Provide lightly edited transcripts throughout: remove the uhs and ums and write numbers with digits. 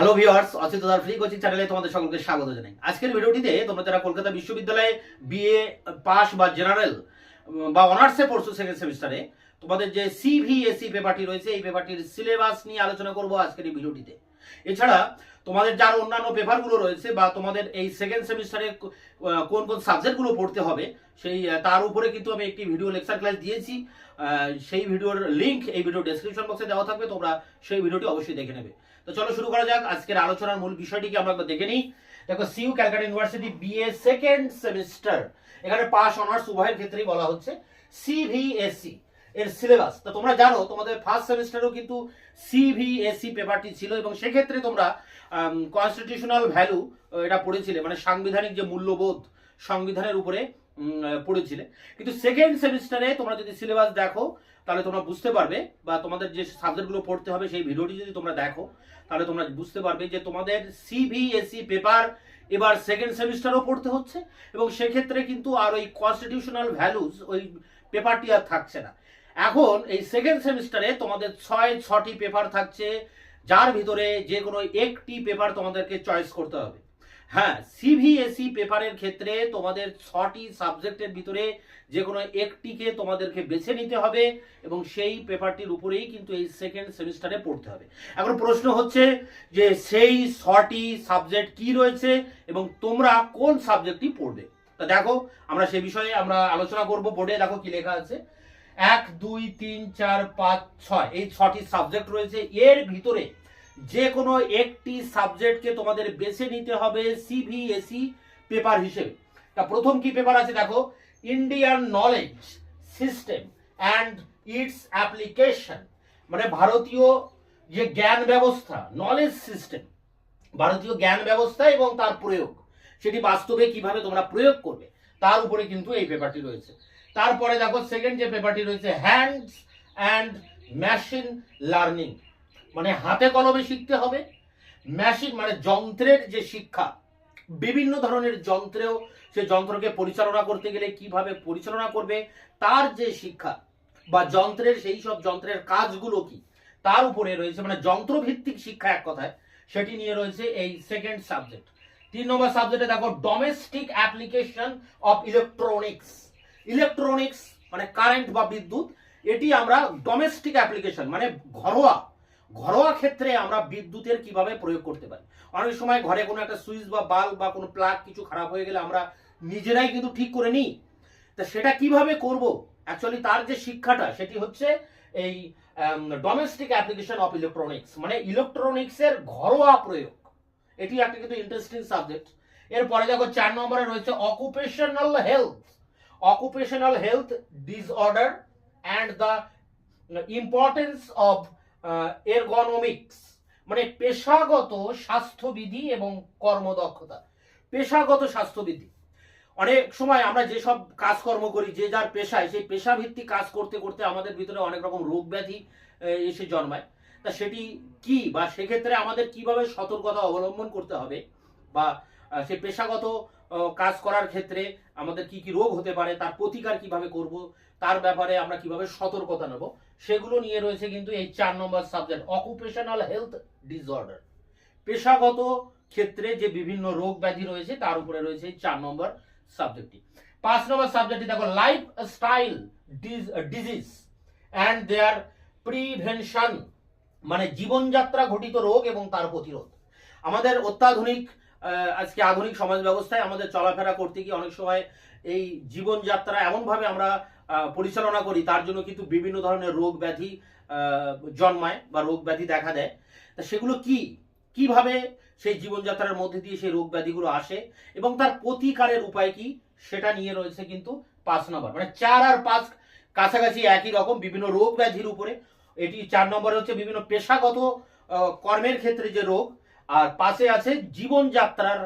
Hello viewers, Achinta দার free coaching চ্যানেলে তোমাদের সকলকে স্বাগত জানাই। আজকের ভিডিওটিতে তোমরা যারা কলকাতা বিশ্ববিদ্যালয়ে বিএ পাস বা জেনারেল বা অনার্সে পড়ছো সেকেন্ড সেমিস্টারে, তোমাদের যে সিভিএসই পেপারটি রয়েছে এই পেপারটির সিলেবাস নিয়ে আলোচনা করব আজকের এই ভিডিওটিতে। এছাড়া তোমাদের যার অন্যান্য পেপারগুলো রয়েছে বা তোমাদের এই সেকেন্ড সেমিস্টারে কোন কোন সাবজেক্টগুলো পড়তে হবে সেই তার উপরে কিন্তু আমি একটি ভিডিও লেকচার ক্লাস দিয়েছি। সেই ভিডিওর লিঙ্ক এই ভিডিও ডেসক্রিপশন বক্সে দেওয়া থাকবে, তোমরা সেই ভিডিওটি অবশ্যই দেখে নেবে। তো চলো শুরু করা যাক। আজকের আলোচনার মূল বিষয়টিকে আমরা একবার দেখে নিই। দেখো, CU Calcutta university BA second semester, এখানে পাস অনার্স উভয়ের ক্ষেত্রেই বলা হচ্ছে সিভিএসই এর সিলেবাস। তো তোমরা জানো তোমাদের ফার্স্ট সেমিস্টারেও কিন্তু সিভিএসই পেপারটি ছিল এবং সেক্ষেত্রে তোমরা কনস্টিটিউশনাল ভ্যালু এটা পড়েছিলে, মানে সাংবিধানিক যে মূল্যবোধ সংবিধানের উপরে পড়েছিলে। কিন্তু সেকেন্ড সেমিস্টারে তোমরা যদি সিলেবাস দেখো তাহলে তোমরা বুঝতে পারবে, বা তোমাদের যে সাবজেক্টগুলো পড়তে হবে সেই ভিডিওটি যদি তোমরা দেখো তাহলে তোমরা বুঝতে পারবে যে তোমাদের সিভিএসই পেপার এবার সেকেন্ড সেমিস্টারও পড়তে হচ্ছে এবং সেক্ষেত্রে কিন্তু আর ওই কনস্টিটিউশনাল ভ্যালুজ ওই পেপারটি আর থাকছে না। এখন এই সেকেন্ড সেমিস্টারে তোমাদের 6টি পেপার থাকছে, যার ভিতরে যে কোনো একটি পেপার তোমাদেরকে চয়েস করতে হবে। হ্যাঁ, সিভিএসই পেপারের ক্ষেত্রে তোমাদের 6টি সাবজেক্টের ভিতরে যে কোনো একটিকে তোমাদেরকে বেছে নিতে হবে এবং সেই পেপারটির উপরেই কিন্তু এই সেকেন্ড সেমিস্টারে পড়তে হবে। এখন প্রশ্ন হচ্ছে যে সেই 6টি সাবজেক্ট কি রয়েছে এবং তোমরা কোন সাবজেক্টটি পড়বে। তা দেখো, আমরা সেই বিষয়ে আমরা আলোচনা করব। বোর্ডে দেখো কি লেখা আছে, 1 2 3 4 5 6 এই 6টি সাবজেক্ট রয়েছে। এর ভিতরে যে কোনো একটি সাবজেক্টকে তোমাদের বেছে নিতে হবে সিভিএসই পেপার হিসেবে। তা প্রথম কি পেপার আছে দেখো, Indian knowledge system and its application, মানে ভারতীয় যে জ্ঞান ব্যবস্থা, নলেজ সিস্টেম, ভারতীয় জ্ঞান ব্যবস্থা এবং তার প্রয়োগ, সেটি বাস্তবে কিভাবে তোমরা প্রয়োগ করবে তার উপরে কিন্তু এই পেপারটি রয়েছে। তারপরে দেখো সেকেন্ড যে পেপারটি রয়েছে, হ্যান্ডস অ্যান্ড মেশিন লার্নিং, মানে হাতে কলমে শিখতে হবে। মেশিন মানে যন্ত্রের যে শিক্ষা, বিভিন্ন ধরনের যন্ত্রেও সে যন্ত্রকে পরিচালনা করতে গেলে কিভাবে পরিচালনা করবে তার যে শিক্ষা, বা যন্ত্রের সেই সব যন্ত্রের কাজগুলো কি তার উপরে রয়েছে, মানে যন্ত্রভিত্তিক শিক্ষা এক কথায়, সেটি নিয়ে রয়েছে এই সেকেন্ড সাবজেক্ট। 3 নম্বর সাবজেক্টে দেখো domestic application of electronics. Electronics মানে কারেন্ট বা বিদ্যুৎ, এটি আমরা ডোমেস্টিক অ্যাপ্লিকেশন মানে ঘরোয়া ঘরোয়া ক্ষেত্রে আমরা বিদ্যুতের কিভাবে প্রয়োগ করতে পারি। অনেক সময় ঘরে কোনো একটা সুইচ বা বাল্ব বা কোনো প্লাগ কিছু খারাপ হয়ে গেলে আমরা নিজেরাই কিন্তু ঠিক করে নিই। তা সেটা কিভাবে করব, অ্যাকচুয়ালি তার যে শিক্ষাটা সেটি হচ্ছে এই ডোমেস্টিক অ্যাপ্লিকেশন অফ ইলেকট্রনিক্স, মানে ইলেকট্রনিক্সের ঘরোয়া প্রয়োগ। এটি একটা কিন্তু ইন্টারেস্টিং সাবজেক্ট। এরপরে দেখো 4 নম্বরে রয়েছে occupational health. Occupational health disorder and the importance of ergonomics, মানে পেশাগত স্বাস্থ্যবিধি এবং কর্মদক্ষতা। পেশাগত স্বাস্থ্যবিধি, অনেক সময় আমরা যেসব কাজকর্ম করি, যে যার পেশায়, সেই পেশাভিত্তিক কাজ করতে করতে আমাদের ভিতরে অনেক রকম রোগ ব্যাধি এসে জন্মায়। তা সেটি কি, বা সেক্ষেত্রে আমাদের কিভাবে সতর্কতা অবলম্বন করতে হবে, বা সে পেশাগত কাজ করার ক্ষেত্রে আমাদের কি কি রোগ হতে পারে, তার প্রতিকার কিভাবে করব, তার ব্যাপারে আমরা কিভাবে সতর্কতা নেব, সেগুলো নিয়ে রয়েছে কিন্তু এই 4 নম্বর সাবজেক্ট অকুপেশনাল হেলথ ডিসঅর্ডার। পেশাগত ক্ষেত্রে যে বিভিন্ন রোগ ব্যাধি রয়েছে তার উপরে রয়েছে এই 4 নম্বর সাবজেক্টটি। 5 নম্বর সাবজেক্টটি দেখো life style disease and their prevention, মানে জীবনযাত্রা ঘটিত রোগ এবং তার প্রতিরোধ। আমাদের অত্যাধুনিক আজকে আধুনিক সমাজ ব্যবস্থায় আমাদের চলাফেরা করতে গিয়ে অনেক সময় এই জীবনযাত্রা এমনভাবে আমরা পরিচালনা করি, তার জন্য কিন্তু বিভিন্ন ধরনের রোগ ব্যাধি জন্মায় বা রোগ ব্যাধি দেখা দেয়। তা সেগুলো কিভাবে সেই জীবনযাত্রার মধ্যে দিয়ে সেই রোগ ব্যাধিগুলো আসে এবং তার প্রতিকারের উপায় কি, সেটা নিয়ে রয়েছে কিন্তু 5 নম্বর, মানে 4 আর 5 কাছাকাছি একই রকম বিভিন্ন রোগ ব্যাধির উপরে। এটি 4 নম্বরে হচ্ছে বিভিন্ন পেশাগত কর্মের ক্ষেত্রে যে রোগ, আর পাশে আছে জীবনযাত্রার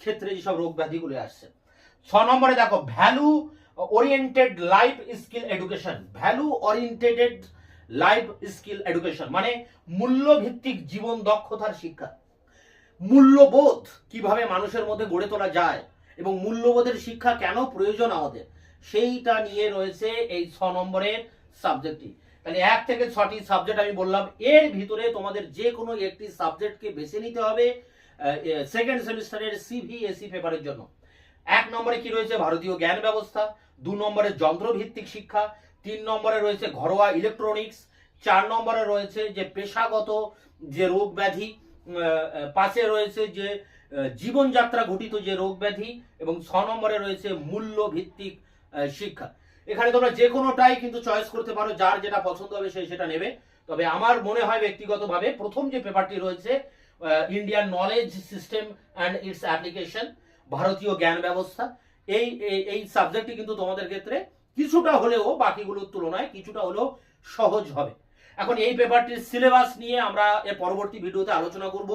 ক্ষেত্রে যেসব রোগ ব্যাধিগুলো আসছে। 6 নম্বরে দেখো value oriented life skill education. Value oriented life skill education মানে মূল্যভিত্তিক জীবন দক্ষতার শিক্ষা। মূল্যবোধ কিভাবে মানুষের মধ্যে গড়ে তোলা যায় এবং মূল্যবোধের শিক্ষা কেন প্রয়োজন আমাদের, সেইটা নিয়ে রয়েছে এই 6 নম্বরের সাবজেক্টটি। তাহলে 1 থেকে 6টি সাবজেক্ট আমি বললাম, এর ভিতরে তোমাদের যে কোনো একটি সাবজেক্টকে বেছে নিতে হবে সেকেন্ড সেমিস্টারের সিভিএসই পেপারের জন্য। 1 নম্বরে কি রয়েছে? ভারতীয় জ্ঞান ব্যবস্থা। 2 নম্বরে যন্ত্রভিত্তিক শিক্ষা। 3 নম্বরে রয়েছে ঘরোয়া ইলেকট্রনিক্স। 4 নম্বরে রয়েছে যে পেশাগত যে রোগ ব্যাধি। 5-এ রয়েছে যে জীবনযাত্রা ঘটিত যে রোগ ব্যাধি, এবং 6 নম্বরে রয়েছে মূল্য ভিত্তিক শিক্ষা। এখানে তোমরা যে কোনোটাই কিন্তু চয়েস করতে পারো, যার যেটা পছন্দ হবে সে সেটা নেবে। তবে আমার মনে হয় ব্যক্তিগতভাবে প্রথম যে পেপারটি রয়েছে Indian knowledge system and its application, ভারতীয় জ্ঞান ব্যবস্থা, এই এই সাবজেক্টটি কিন্তু তোমাদের ক্ষেত্রে কিছুটা হলেও বাকিগুলোর তুলনায় কিছুটা হলেও সহজ হবে। এখন এই পেপারটির সিলেবাস নিয়ে আমরা এর পরবর্তী ভিডিওতে আলোচনা করব।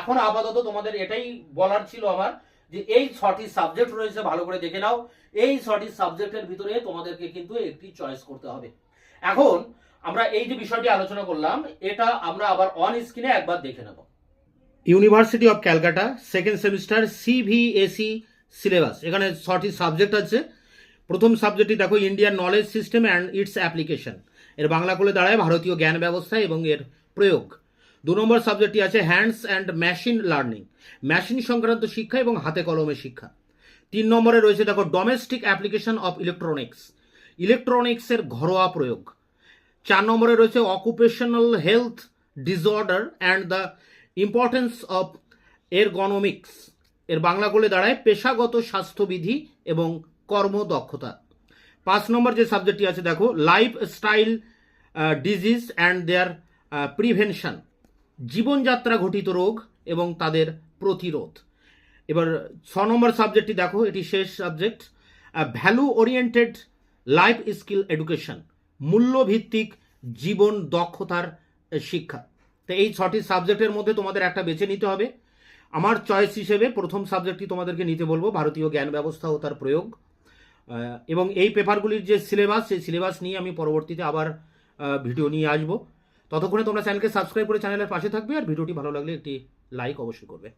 এখন আপাতত তোমাদের এটাই বলার ছিল আমার, যে এই 6টি সাবজেক্ট রয়েছে, ভালো করে দেখে নাও। এই 6টি সাবজেক্টের ভিতরে তোমাদেরকে কিন্তু একটি চয়েস করতে হবে। এখন আমরা এই যে বিষয়টি আলোচনা করলাম, এটা আমরা আবার অন স্ক্রিনে একবার দেখে নেব। University of Calcutta second semester CVSE syllabus, এখানে 6টি সাবজেক্ট আছে। প্রথম সাবজেক্টটি দেখো Indian knowledge system and its application, এর বাংলা করে দাঁড়ায় ভারতীয় জ্ঞান ব্যবস্থা এবং এর প্রয়োগ। 2 নম্বর সাবজেক্টটি আছে hands and machine learning, machine সংক্রান্ত শিক্ষা এবং হাতে কলমে শিক্ষা। 3 নম্বরে রয়েছে দেখো ডোমেস্টিক অ্যাপ্লিকেশন অফ ইলেকট্রনিক্স, ইলেকট্রনিক্সের ঘরোয়া প্রয়োগ। 4 নম্বরে রয়েছে occupational health disorder and the importance of ergonomics, এর বাংলা করে দাঁড়ায় পেশাগত স্বাস্থ্যবিধি এবং কর্মদক্ষতা। 5 নম্বর যে সাবজেক্টটি আছে দেখো lifestyle disease and their prevention, জীবনযাত্রা ঘটিত রোগ এবং তাদের প্রতিরোধ। এবার 6 নম্বর সাবজেক্টটি দেখো, এটি শেষ subject, value oriented life skill education, মূল্যভিত্তিক জীবন দক্ষতার শিক্ষা। তো এই 6টি সাবজেক্টের মধ্যে তোমাদের একটা বেছে নিতে হবে। আমার চয়েস হিসেবে প্রথম সাবজেক্টটি তোমাদেরকে নিতে বলবো, ভারতীয় জ্ঞান ব্যবস্থা ও তার প্রয়োগ। এবং এই পেপারগুলির যে সিলেবাস, সেই সিলেবাস নিয়ে আমি পরবর্তীতে আবার ভিডিও নিয়ে আসবো। ততক্ষণে তোমরা চ্যানেলকে সাবস্ক্রাইব করে চ্যানেলের পাশে থাকবে, আর ভিডিওটি ভালো লাগলে একটি লাইক অবশ্যই করবে।